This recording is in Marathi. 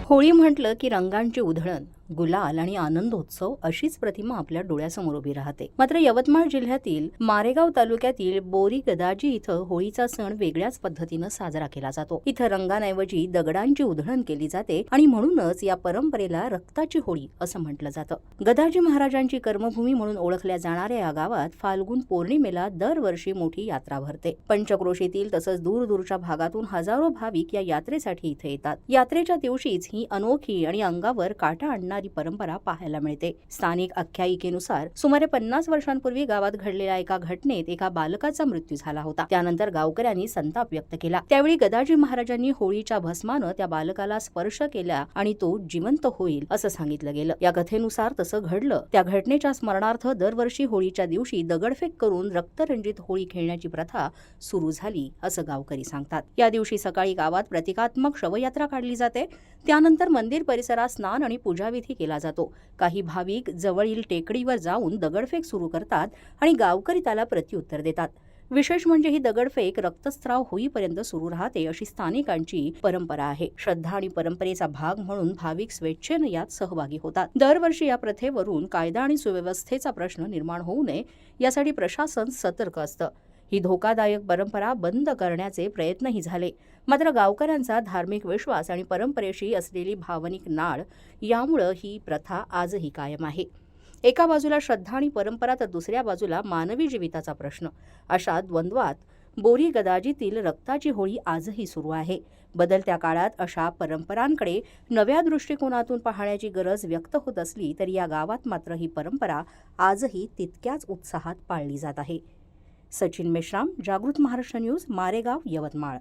होळी म्हटलं की रंगांची उधळण, गुलाल आणि आनंदोत्सव अशीच प्रतिमा आपल्या डोळ्यासमोर उभी राहते. मात्र यवतमाळ जिल्ह्यातील मारेगाव तालुक्यातील बोरी गदाजी इथं होळीचा सण वेगळ्याच पद्धतीनं साजरा केला जातो. इथं रंगांऐवजी दगडांची उधळण केली जाते आणि म्हणूनच या परंपरेला रक्ताची होळी असं म्हटलं जातं. गदाजी महाराजांची कर्मभूमी म्हणून ओळखल्या जाणाऱ्या या गावात फाल्गुन पौर्णिमेला दरवर्षी मोठी यात्रा भरते. पंचक्रोशीतील तसंच दूरदूरच्या भागातून हजारो भाविक या यात्रेसाठी इथे येतात. यात्रेच्या दिवशीच ही अनोखी आणि अंगावर काटा आणणारी परंपरा पाहायला मिळते. स्थानिक आख्यायिकेनुसार सुमारे 50 वर्षांपूर्वी गावात घडलेल्या एका घटनेत एका बालकाचा मृत्यू झाला होता. त्यानंतर गावकऱ्यांनी संताप व्यक्त केला. त्यावेळी गदाजी महाराजांनी होळीच्या भस्मानं त्या बालकाला स्पर्श केला आणि तो जिवंत होईल असं सांगितलं गेलं. या कथेनुसार तसं घडलं. त्या घटनेच्या स्मरणार्थ दरवर्षी होळीच्या दिवशी दगडफेक करून रक्तरंजित होळी खेळण्याची प्रथा सुरू झाली असं गावकरी सांगतात. या दिवशी सकाळी गावात प्रतिकात्मक शवयात्रा काढली जाते. त्यानंतर मंदिर परिसरात स्नान आणि पूजाविधी केला जातो. काही भाविक जवळील टेकडीवर जाऊन दगडफेक सुरू करतात आणि गावकरी त्याला प्रत्युत्तर देतात. विशेष म्हणजे ही दगडफेक रक्तस्राव होईपर्यंत सुरू राहते अशी स्थानिकांची परंपरा आहे. श्रद्धा आणि परंपरेचा भाग म्हणून भाविक स्वेच्छेने यात सहभागी होतात. दरवर्षी या प्रथेवरून कायदा आणि सुव्यवस्थेचा प्रश्न निर्माण होऊ नये यासाठी प्रशासन सतर्क असतं. ही धोकादायक परंपरा बंद करण्याचे प्रयत्नही झाले. मात्र गावकऱ्यांचा धार्मिक विश्वास आणि परंपरेशी असलेली भावनिक नाळ यामुळे ही प्रथा आजही कायम आहे. एका बाजूला श्रद्धा आणि परंपरा तर दुसऱ्या बाजूला मानवी जीविताचा प्रश्न. अशा द्वंद्वात बोरी गदाजीतील रक्ताची होळी आजही सुरू आहे. बदलत्या काळात अशा परंपरांकडे नव्या दृष्टिकोनातून पाहण्याची गरज व्यक्त होत असली तरी या गावात मात्र ही परंपरा आजही तितक्याच उत्साहात पाळली जात आहे. सचिन मेश्राम, जागृत महाराष्ट्र न्यूज, मारेगाव, यवतमाळ.